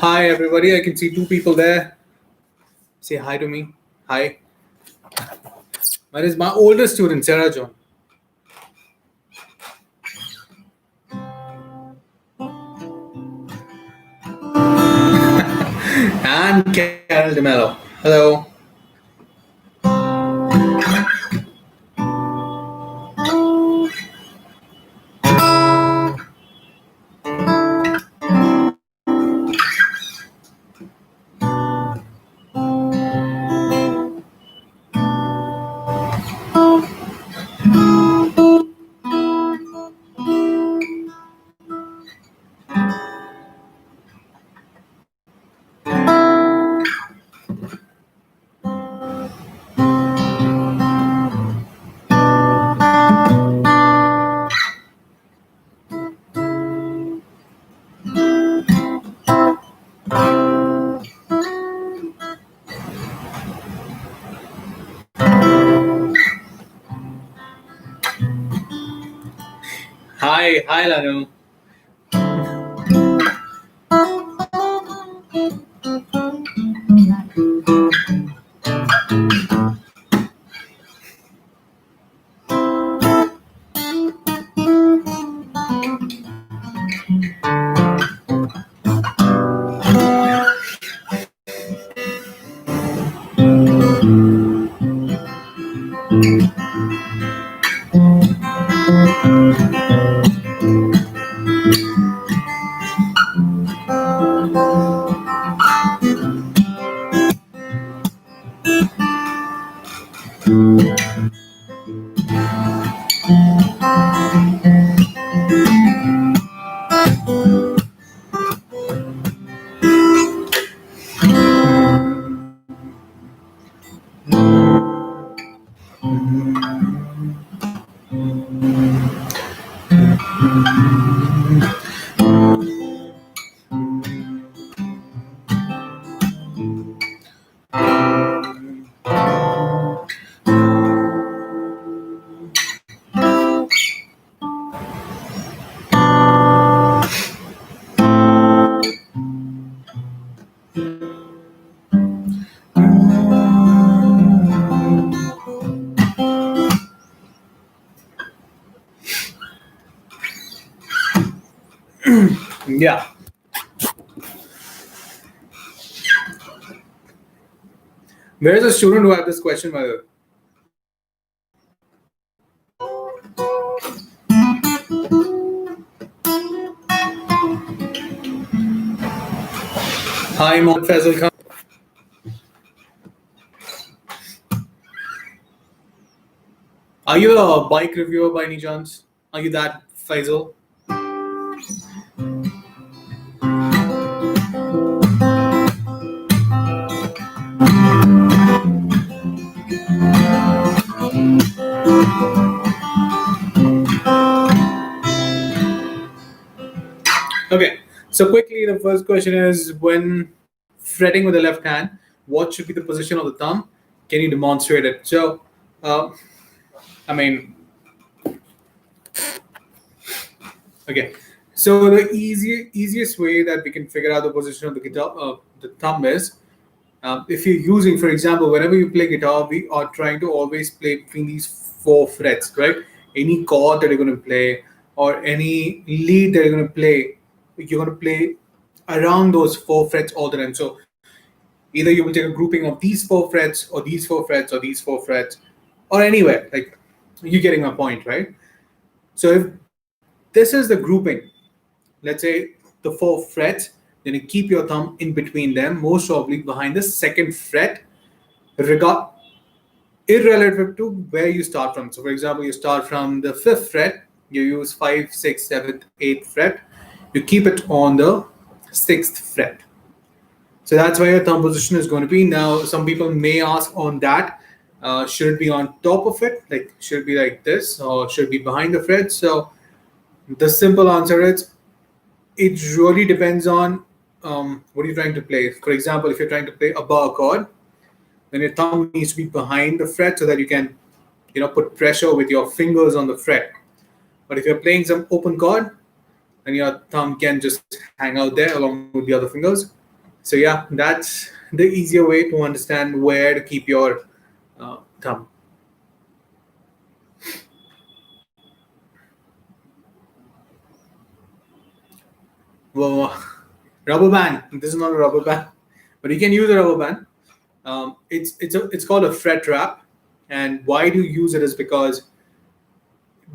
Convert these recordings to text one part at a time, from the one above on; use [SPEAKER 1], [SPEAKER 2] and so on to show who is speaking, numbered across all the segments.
[SPEAKER 1] Hi, everybody. I can see two people there. Say hi to me. Hi. That is my older student, Sarah John. And Carol DeMello. Hello. Hi, Lanu. Yeah. Where is the student who had this question, by the way? Hi, Mohammed Faisal Khan. Are you a bike reviewer by any chance? Are you that Faisal? Okay. So quickly, the first question is when fretting with the left hand, what should be the position of the thumb? Can you demonstrate it? So, uh, I mean, okay. So the easiest way that we can figure out the position of the guitar, the thumb is if you're using, for example, whenever you play guitar, we are trying to always play between these four frets, right? Any chord that you're going to play or any lead that you're going to play, you're going to play around those four frets all the time. So either you will take a grouping of these four frets or these four frets or these four frets or anywhere. Like you're getting my point, right? So if this is the grouping, let's say the four frets, then you keep your thumb in between them, most probably behind the second fret, regard irrelative to where you start from. So, for example, you start from the fifth fret, you use 5, 6, 7, 8th fret, you keep it on the sixth fret. So that's where your thumb position is going to be. Now, some people may ask on that, should it be on top of it? Like, should it be like this or should it be behind the fret? So the simple answer is it really depends on what you're trying to play. For example, if you're trying to play a bar chord, then your thumb needs to be behind the fret so that you can, put pressure with your fingers on the fret. But if you're playing some open chord, then your thumb can just hang out there along with the other fingers. So yeah, that's the easier way to understand where to keep your thumb. Well, rubber band. This is not a rubber band, but you can use a rubber band. It's called a fret wrap, and why do you use it is because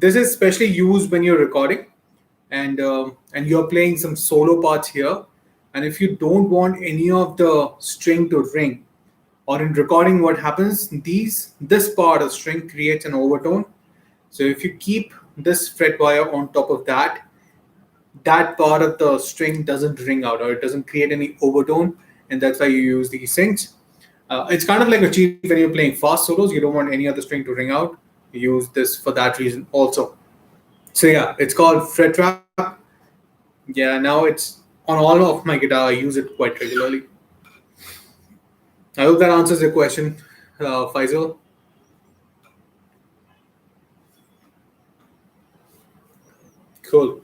[SPEAKER 1] this is especially used when you're recording, and you're playing some solo parts here, and if you don't want any of the string to ring, or in recording, what happens? This part of string creates an overtone. So if you keep this fret wire on top of that, that part of the string doesn't ring out or it doesn't create any overtone, and that's why you use these things. It's kind of like a cheat when you're playing fast solos. You don't want any other string to ring out. You use this for that reason also. So yeah, it's called fret trap. Yeah, now it's on all of my guitar. I use it quite regularly. I hope that answers your question, Faisal. Cool.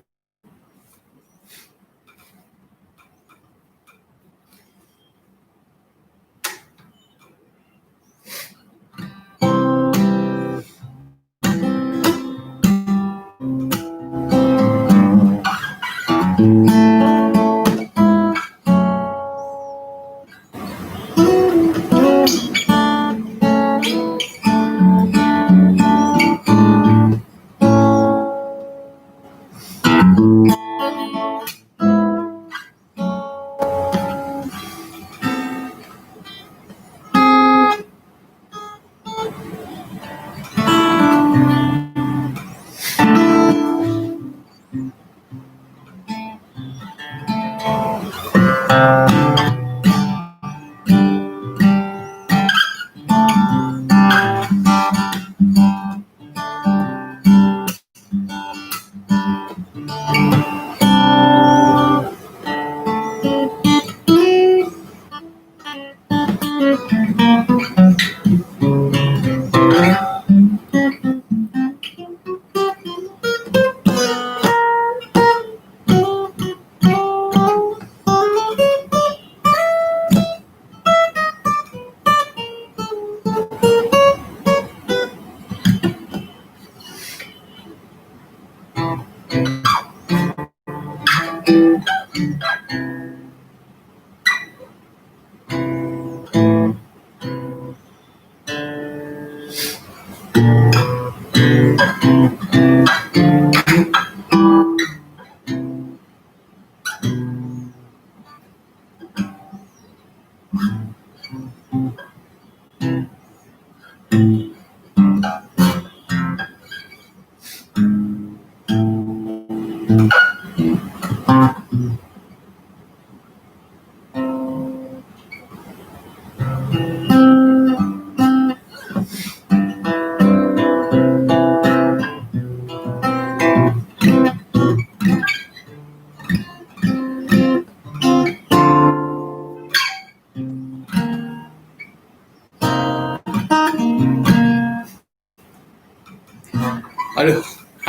[SPEAKER 1] How do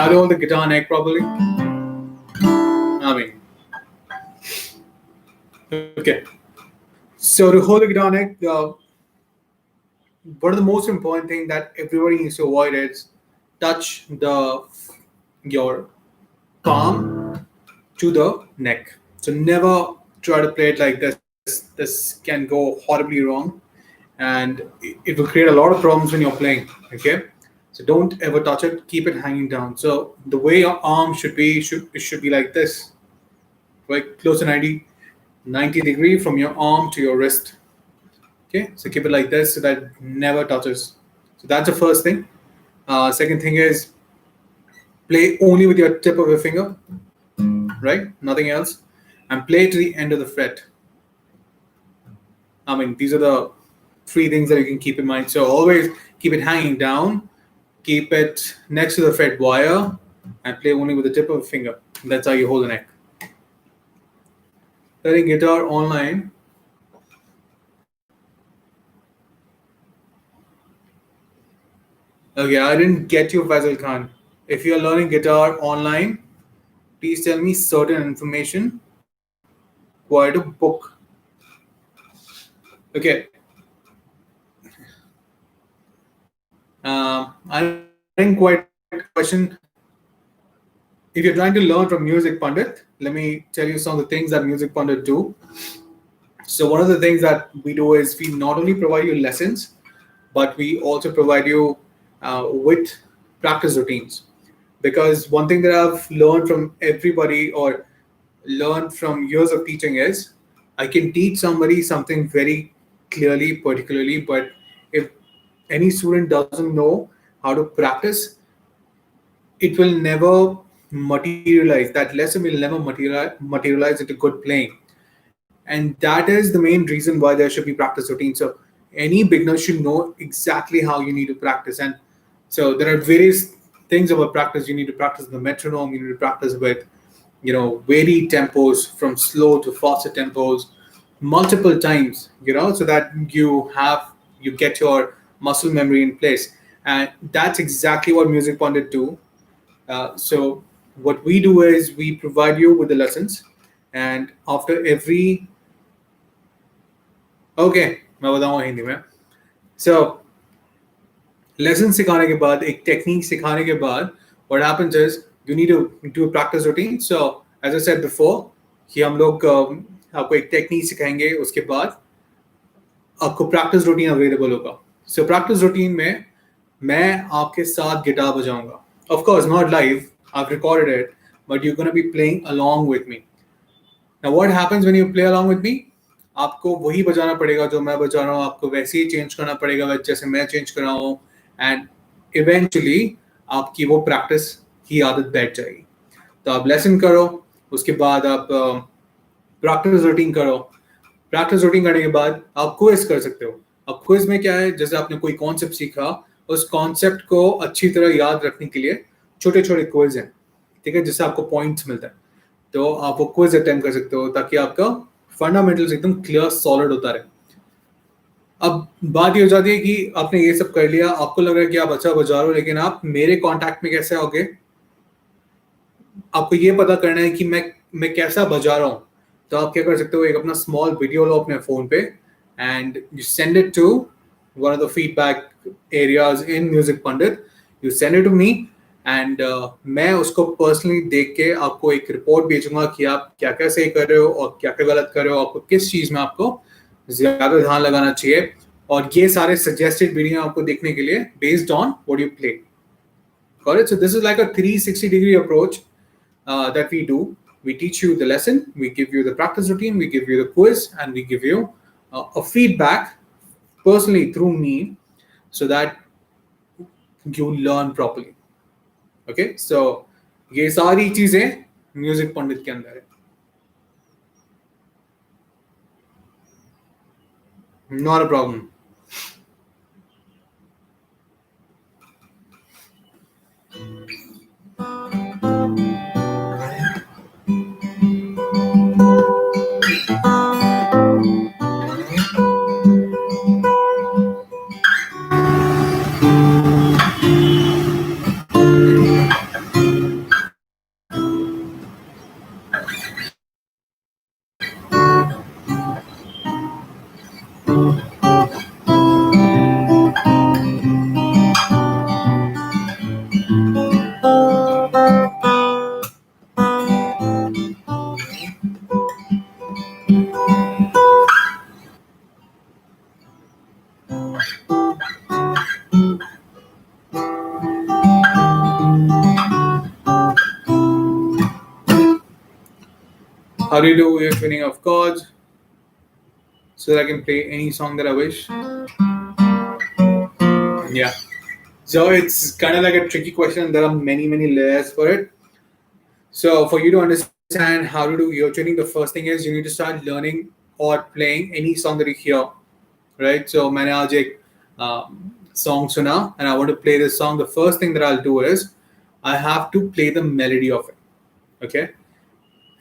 [SPEAKER 1] how to hold the guitar neck properly? I mean, okay. So to hold the guitar neck, one of the most important thing that everybody needs to avoid is touch the your palm to the neck. So never try to play it like this. This can go horribly wrong, and it will create a lot of problems when you're playing. Okay, so don't ever touch it. Keep it hanging down. So the way your arm should be like this, right? Close to 90 degree from your arm to your wrist. Okay, so keep it like this so that it never touches. So that's the first thing. Second thing is play only with your tip of your finger, right? Nothing else, and play to the end of the fret. I mean, these are the three things that you can keep in mind. So always keep it hanging down, keep it next to the fret wire, and play only with the tip of the finger. That's how you hold the neck. Learning guitar online. Okay, I didn't get you, Faisal Khan. If you're learning guitar online, please tell me certain information. Quite a book. Okay. I didn't quite get the question. If you're trying to learn from Music Pandit, let me tell you some of the things that Music Pandit do. So one of the things that we do is we not only provide you lessons, but we also provide you with practice routines. Because one thing that I've learned from everybody or learned from years of teaching is I can teach somebody something very clearly, particularly, but if any student doesn't know how to practice, it will never materialize. That lesson will never materialize into good playing. And that is the main reason why there should be practice routine. So any beginner should know exactly how you need to practice. And so there are various things about practice. You need to practice the metronome. You need to practice with, varied tempos from slow to faster tempos multiple times. So that you get your muscle memory in place. And that's exactly what Music Pundit do. So what we do is we provide you with the lessons, and after every okay मैं बताऊंगा हिंदी में so lesson सिखाने के बाद एक technique सिखाने के बाद what happens is you need to do a practice routine. So as I said before कि हम लोग आपको एक टेक्निक सिखाएंगे, उसके बाद आपको प्रैक्टिस रूटीन अवेलेबल होगा. सो प्रैक्टिस रूटीन में मैं आपके साथ गिटार बजाऊंगा. Of course not live, I have recorded it, but you gonna be playing along with me. Now what happens when you play along with me, आपको वही बजाना पड़ेगा जो मैं बजा रहा हूँ, आपको वैसे ही चेंज करना पड़ेगा जैसे मैं चेंज कर रहा हूँ. एंड इवेंचुअली आपकी वो प्रैक्टिस की आदत बैठ जाएगी. तो आप लेसन करो, उसके बाद आप प्रैक्टिस रूटीन करो. प्रैक्टिस रूटीन करने के बाद आप क्विज कर सकते हो. अब क्विज में क्या है, जैसे आपने कोई कॉन्सेप्ट सीखा, उस कॉन्सेप्ट को अच्छी तरह याद रखने के लिए छोटे छोटे क्विज हैं, ठीक है, जिससे आपको पॉइंट्स मिलता है. तो आप वो क्विज अटेम्प्ट कर सकते हो ताकि आपका फंडामेंटल्स एकदम क्लियर सॉलिड होता रहे. अब बात ये हो जाती है कि आपने ये सब कर लिया, आपको लग रहा है कि आप अच्छा बजा रहे हो, लेकिन आप मेरे कांटेक्ट में कैसे आओगे? आपको ये पता करना है कि मैं कैसा बजा रहा हूँ. तो आप क्या कर सकते हो, एक अपना स्मॉल वीडियो लो अपने फोन पे and you send it to one of the feedback areas in music Pandit. You send it to me and मैं उसको पर्सनली देख के आपको एक रिपोर्ट भेजूंगा कि आप क्या क्या सही कर रहे हो और क्या क्या गलत कर रहे हो, आपको किस चीज में आपको ज्यादा ध्यान लगाना चाहिए. और ये सारे सजेस्टेड वीडियो आपको देखने के लिए based on what you play. Got it? So this is like a 360-degree approach that we do. We teach you the lesson, we give you the practice routine, we give you the quiz, and we give you a feedback personally through me so that you learn properly. Okay, so ये सारी चीजें music पंडित के अंदर है. Not a problem. How do you do your tuning of chords so that I can play any song that I wish? Yeah. So it's kind of like a tricky question. There are many, many layers for it. So for you to understand how to do ear tuning, the first thing is you need to start learning or playing any song that you hear, right? So मैंने आज एक song सुना and I want to play this song. The first thing that I'll do is I have to play the melody of it, okay?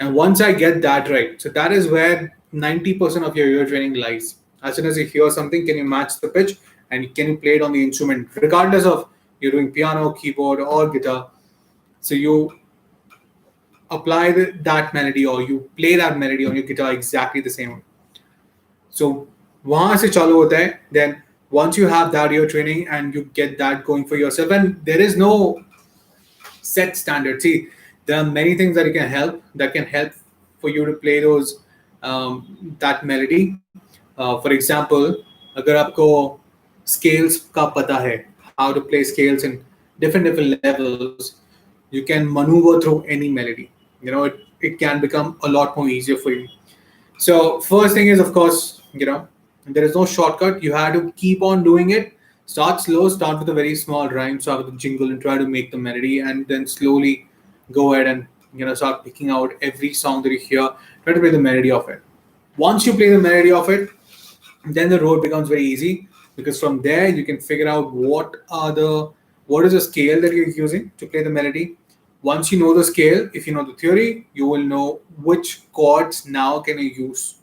[SPEAKER 1] And once I get that right, so that is where 90% of your ear training lies. As soon as you hear something, can you match the pitch and can you play it on the instrument, regardless of you're doing piano, keyboard, or guitar. So you apply that melody or you play that melody on your guitar exactly the same way. So वहां से चालू होता है. Then once you have that ear training and you get that going for yourself, and there is no set standard. See, there are many things that can help for you to play those that melody. For example, अगर आपको scales का पता है, how to play scales in different levels, you can maneuver through any melody. It can become a lot more easier for you. So first thing is, of course, there is no shortcut. You have to keep on doing it. Start slow. Start with a very small rhyme. Start with a jingle and try to make the melody, and then slowly go ahead and start picking out every song that you hear. Try to play the melody of it. Once you play the melody of it, then the road becomes very easy, because from there you can figure out what is the scale that you're using to play the melody. Once you know the scale, if you know the theory, you will know which chords now can you use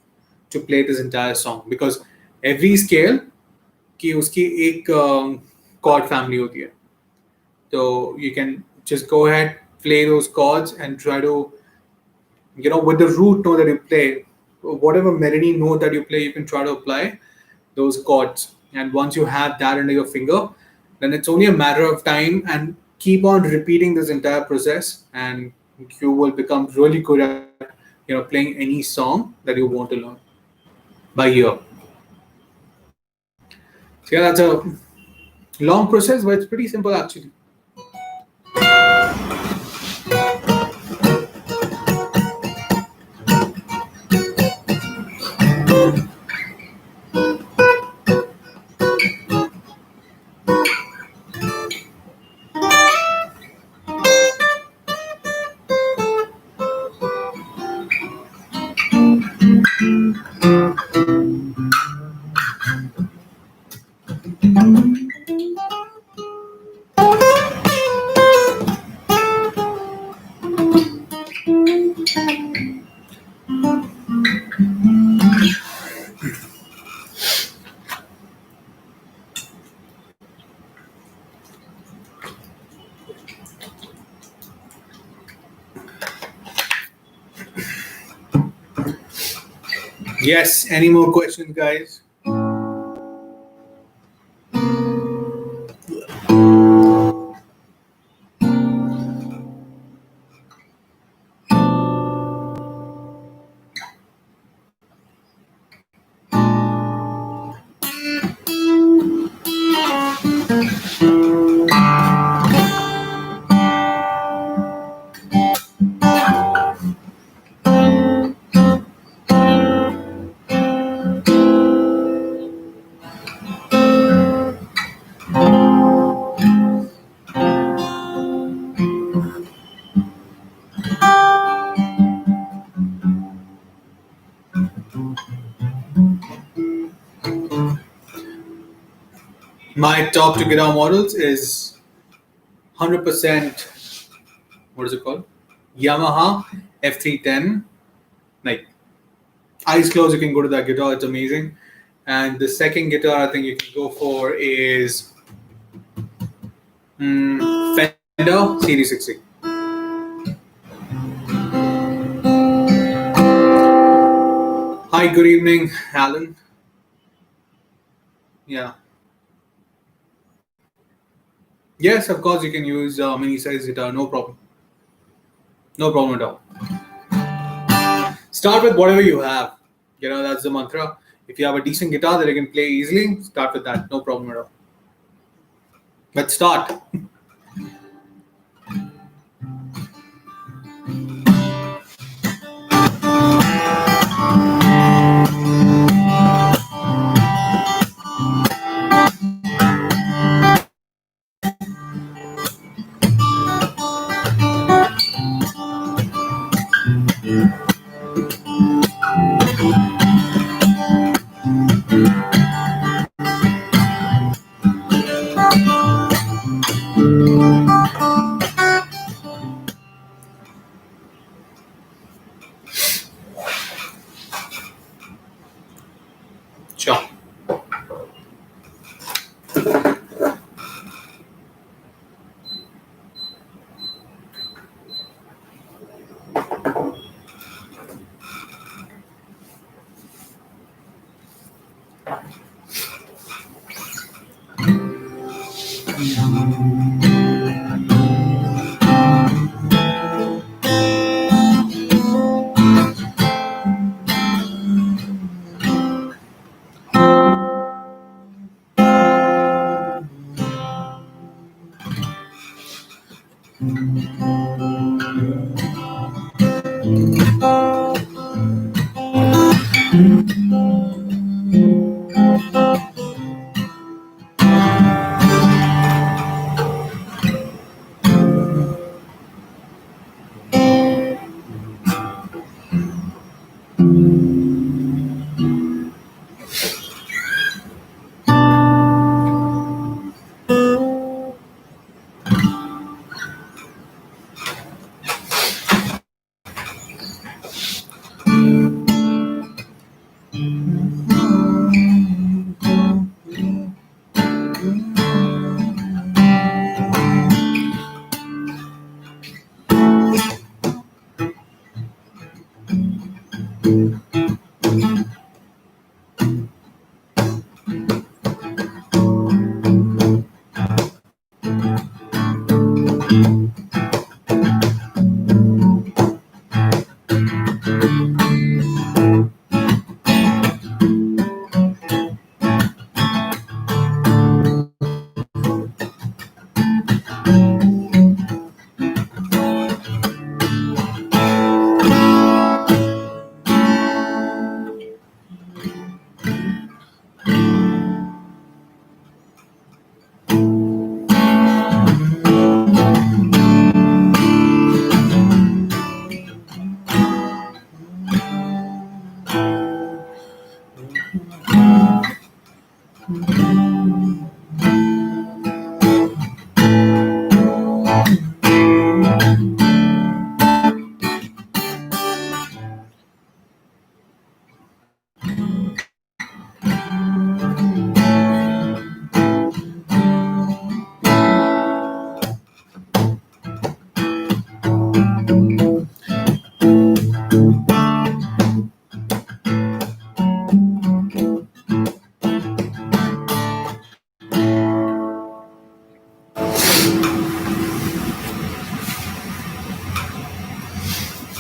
[SPEAKER 1] to play this entire song, because every scale की उसकी एक chord family होती है. So you can just go ahead, play those chords, and try to, with the root note that you play, whatever melody note that you play, you can try to apply those chords. And once you have that under your finger, then it's only a matter of time, and keep on repeating this entire process, and you will become really good at playing any song that you want to learn by ear. So yeah, that's a long process, but it's pretty simple actually. Yes, any more questions, guys? My top two guitar models is 100%, what is it called? Yamaha F310. Like, eyes closed, you can go to that guitar. It's amazing. And the second guitar I think you can go for is Fender Series 60. Hi, good evening, Alan. Yeah. Yes, of course, you can use mini size guitar, no problem. No problem at all. Start with whatever you have. That's the mantra. If you have a decent guitar that you can play easily, start with that. No problem at all. Let's start.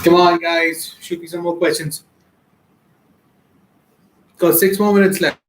[SPEAKER 1] Come on, guys. Shoot me some more questions. Got 6 more minutes left.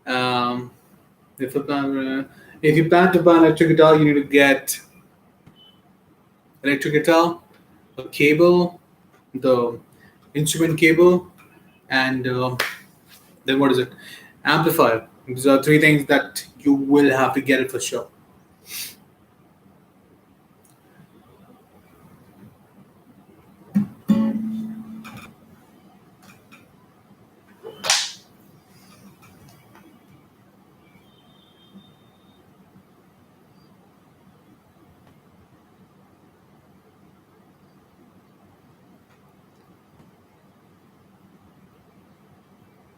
[SPEAKER 1] Um, if you plan to buy an electric guitar, you need to get electric guitar, a cable, the instrument cable, and then what is it? Amplifier. These are three things that you will have to get it for sure.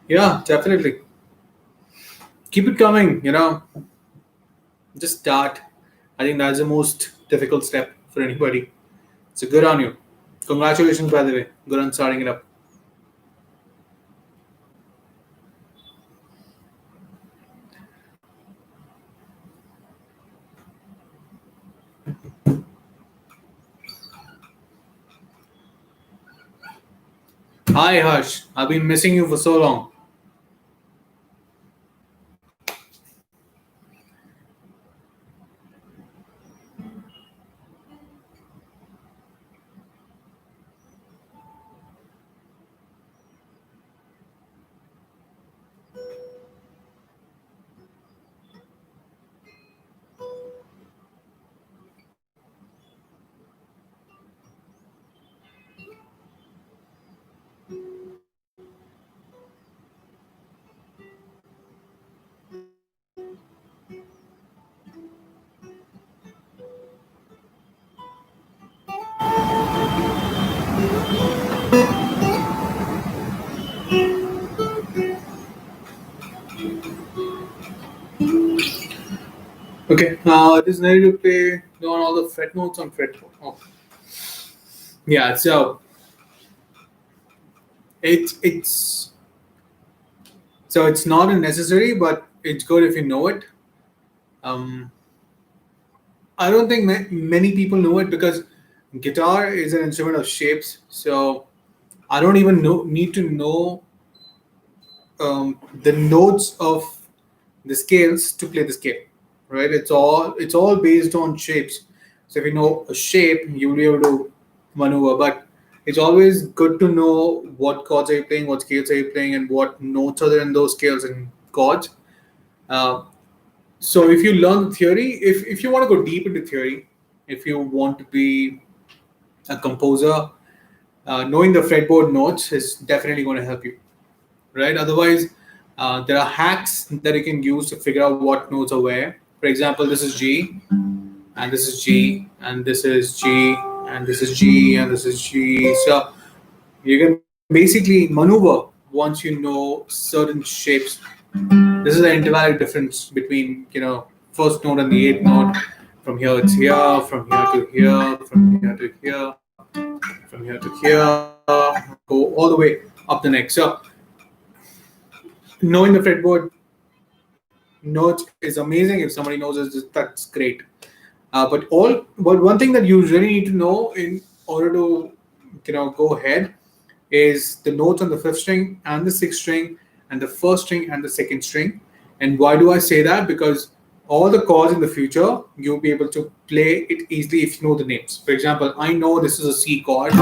[SPEAKER 1] Yeah, definitely. Keep it coming. Just start. I think that's the most difficult step for anybody. So good on you. Congratulations, by the way. Good on starting it up. Hi Harsh, I've been missing you for so long. Okay, this is ready to play on all the fret notes on fretboard. Oh, yeah. So it's not a necessary, but it's good if you know it. Um, I don't think many people know it because guitar is an instrument of shapes. So I don't even need to know the notes of the scales to play the scale, right? It's all based on shapes. So if you know a shape, you'll be able to maneuver. But it's always good to know what chords are you playing, what scales are you playing, and what notes are there in those scales and chords. Uh, so if you learn the theory, if you want to go deep into theory, if you want to be a composer, knowing the fretboard notes is definitely going to help you, right? Otherwise, there are hacks that you can use to figure out what notes are where. For example, this is G, and this is G, and this is G, and this is G, and this is G. So you can basically maneuver once you know certain shapes. This is the intervallic difference between first note and the eighth note. From here it's here, from here to here, from here to here, from here to here, go all the way up the neck. So knowing the fretboard notes is amazing. If somebody knows it, that's great. But one thing that you really need to know in order to go ahead is the notes on the fifth string and the sixth string and the first string and the second string. And why do I say that? Because all the chords in the future you'll be able to play it easily if you know the names. For example, I know this is a C chord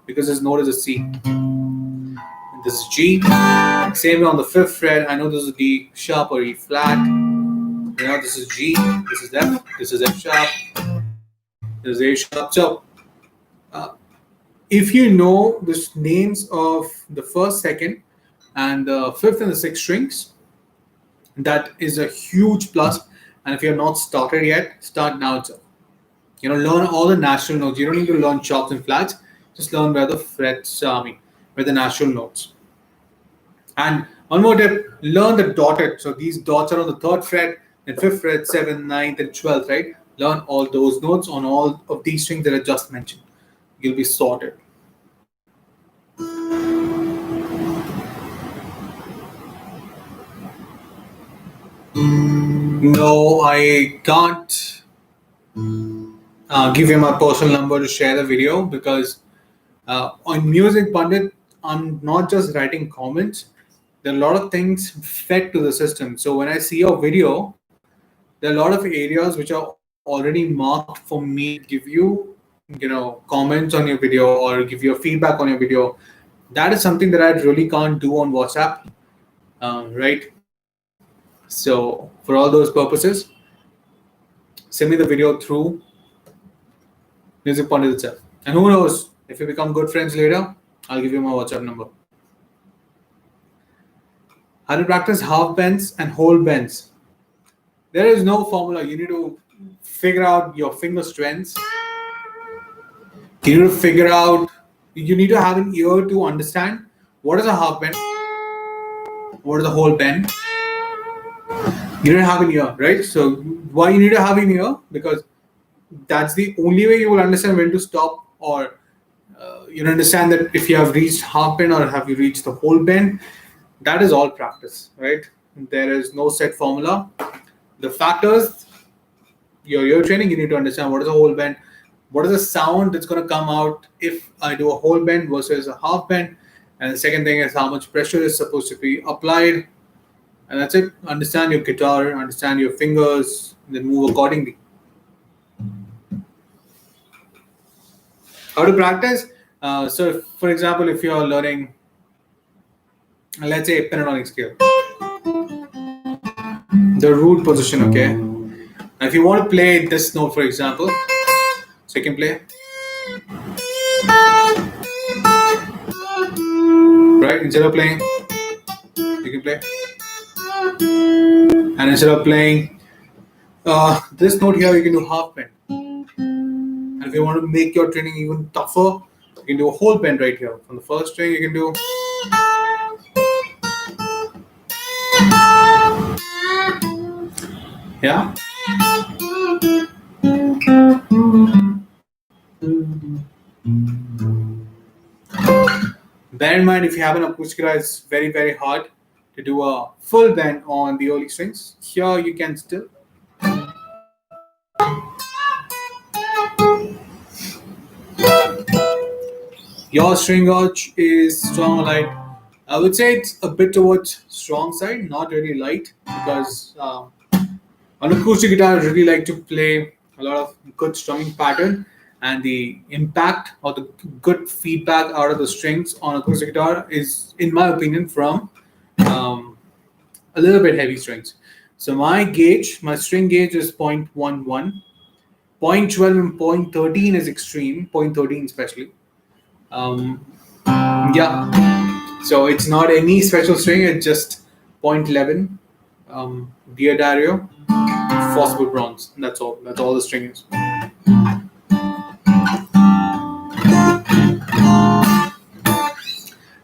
[SPEAKER 1] because this note is a C. This is G. Same way on the fifth fret, I know this is D sharp or E flat. This is G, this is F sharp, this is A sharp. So, uh, if you know the names of the first, second, and the fifth and the sixth strings, that is a huge plus. And if you're not started yet, start now itself. Learn all the natural notes. You don't need to learn chops and flats. Just learn where the frets, where the natural notes. And one more tip, learn the dotted. So these dots are on the third fret, then fifth fret, seventh, ninth, and 12th, right? Learn all those notes on all of these strings that I just mentioned. You'll be sorted. No, I can't give you my personal number to share the video because on Music Pandit, I'm not just writing comments. There are a lot of things fed to the system. So when I see your video, there are a lot of areas which are already marked for me to give you, comments on your video or give you a feedback on your video. That is something that I really can't do on WhatsApp, right? So for all those purposes, send me the video through Music Pandit itself. And who knows, if we become good friends later, I'll give you my WhatsApp number. How to practice half bends and whole bends. There is no formula. You need to figure out your finger strengths. You need to figure out, you need to have an ear to understand what is a half bend, what is a whole bend. You don't have an ear, right? So why you need to have an ear? Because that's the only way you will understand when to stop, or you understand that if you have reached half bend or have you reached the whole bend. That is all practice, right? There is no set formula. The factors, your ear training, you need to understand what is a whole bend, what is the sound that's going to come out if I do a whole bend versus a half bend, And the second thing is how much pressure is supposed to be applied. And that's it. Understand your guitar, understand your fingers, then move accordingly. How to practice? So, for example, if you're learning, let's say, pentatonic scale, the root position, okay? Now, if you want to play this note, for example, so you can play, right? Instead of playing, you can play. And instead of playing this note here, you can do half bend. And if you want to make your training even tougher, you can do a whole bend right here. From the first string, you can do. Yeah. Bear in mind, if you have an acoustic guitar, it's very, very hard to do a full bend on the early strings. Here, you can still. Your string gauge is strong or light. I would say it's a bit towards strong side, not really light, because on acoustic guitar, I really like to play a lot of good strumming pattern, and the impact or the good feedback out of the strings on acoustic guitar is, in my opinion, from a little bit heavy strings. So my gauge, my string gauge is 0.11. 0.12 and 0.13 is extreme, 0.13 especially. Yeah, so it's not any special string, it's just 0.11 Diodario, phosphor bronze. That's all the string is.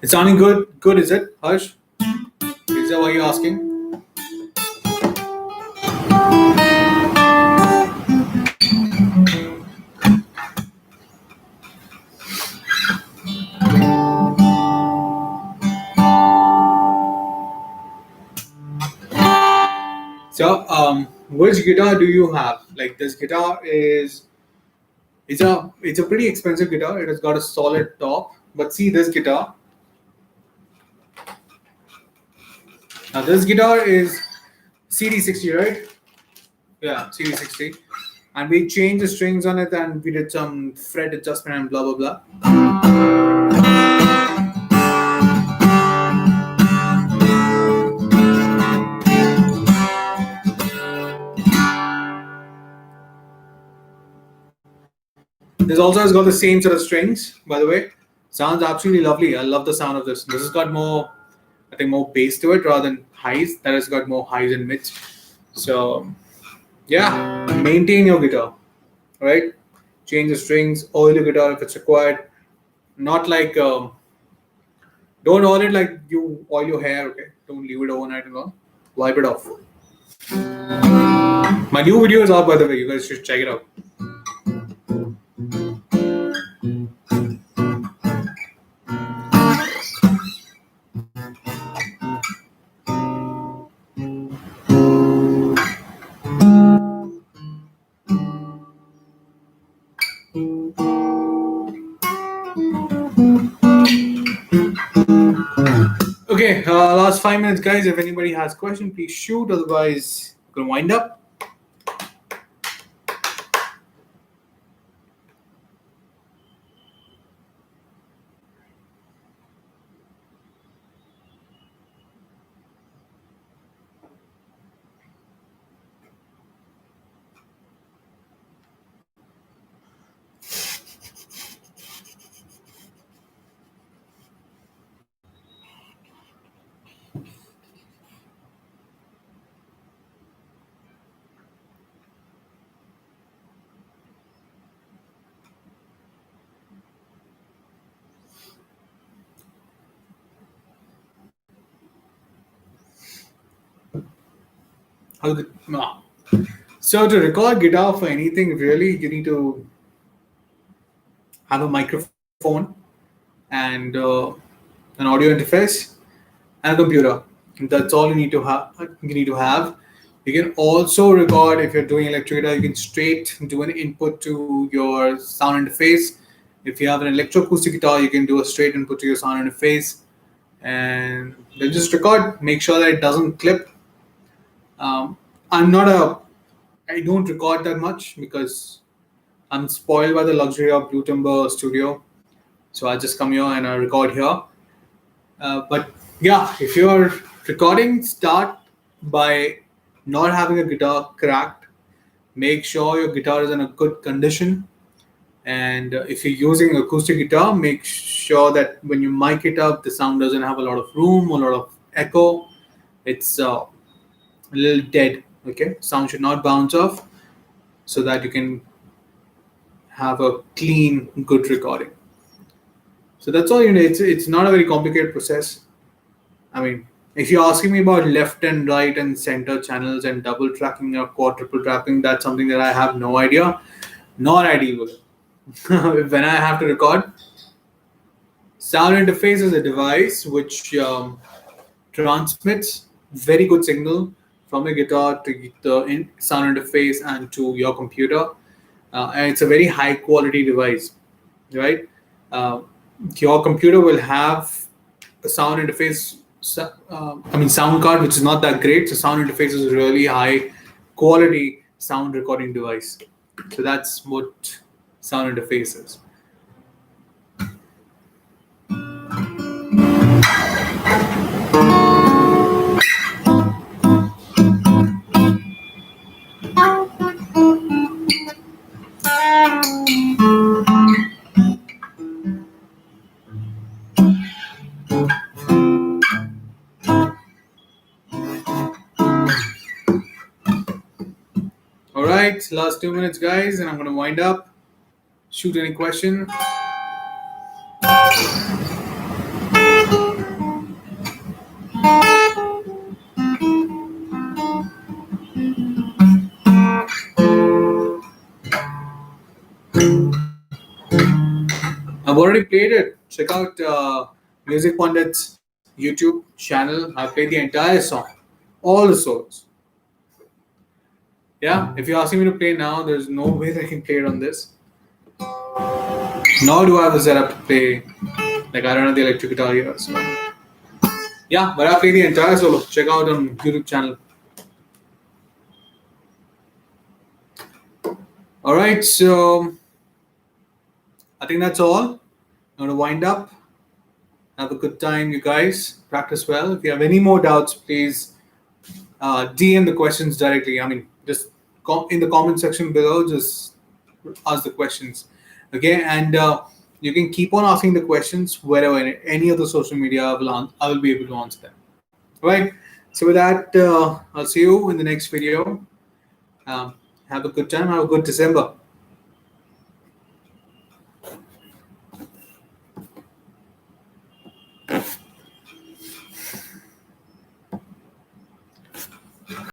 [SPEAKER 1] It's sounding good? Good, is it, Harsh? Is that what you're asking? So, which guitar do you have? Like, this guitar is it's a pretty expensive guitar. It has got a solid top. But see this guitar. Now this guitar is CD60, right? Yeah, CD60. And we changed the strings on it and we did some fret adjustment and blah blah blah. This also has got the same set of strings, by the way. Sounds absolutely lovely. I love the sound of this. This has got more, I think, more bass to it rather than highs. That has got more highs and mids. So, yeah, maintain your guitar, right? Change the strings, oil your guitar if it's required. Not like, don't oil it like you oil your hair, okay? Don't leave it overnight and all. Wipe it off. My new video is out, by the way. You guys should check it out. Okay, last 5 minutes, guys. If anybody has a question, please shoot. Otherwise, we're going to wind up. So to record guitar for anything, really, you need to have a microphone and an audio interface and a computer. That's all you need to have. You can also record if you're doing electric guitar. You can straight do an input to your sound interface. If you have an electroacoustic guitar, you can do a straight input to your sound interface. and then just record. Make sure that it doesn't clip. Um, I'm not a I don't record that much because I'm spoiled by the luxury of Blue Timber Studio. So I just come here and I record here. But yeah, if you're recording, start by not having a guitar cracked. Make sure your guitar is in a good condition. And if you're using acoustic guitar, make sure that when you mic it up, the sound doesn't have a lot of room, a lot of echo. It's a little dead. Okay, sound should not bounce off, so that you can have a clean, good recording. So that's all you need. It's not a very complicated process. I mean, if you're asking me about left and right and center channels and double tracking or quadruple tracking, that's something that I have no idea, nor I deal with. When I have to record, sound interface is a device which transmits very good signal from a guitar to the sound interface and to your computer, and it's a very high quality device, right? Uh, your computer will have a sound interface. Sound card, which is not that great. So sound interface is a really high quality sound recording device. So that's what sound interface is. All right, last 2 minutes, guys, and I'm going to wind up. Shoot any question. I've already played it. Check out Music Pandit's YouTube channel. I played the entire song, all the solos. Yeah, if you're asking me to play now, there's no way that I can play it on this. Nor do I have the setup to play. Like, I don't have the electric guitar here. So. Yeah, but I play the entire solo. Check out on YouTube channel. All right, so I think that's all. I'm going to wind up. Have a good time, you guys. Practice well. If you have any more doubts, please DM the questions directly. I mean, just in the comment section below, just ask the questions. Okay, and you can keep on asking the questions wherever, in any other social media, I will be able to answer them. All right. So with that, I'll see you in the next video. Have a good time. Have a good December.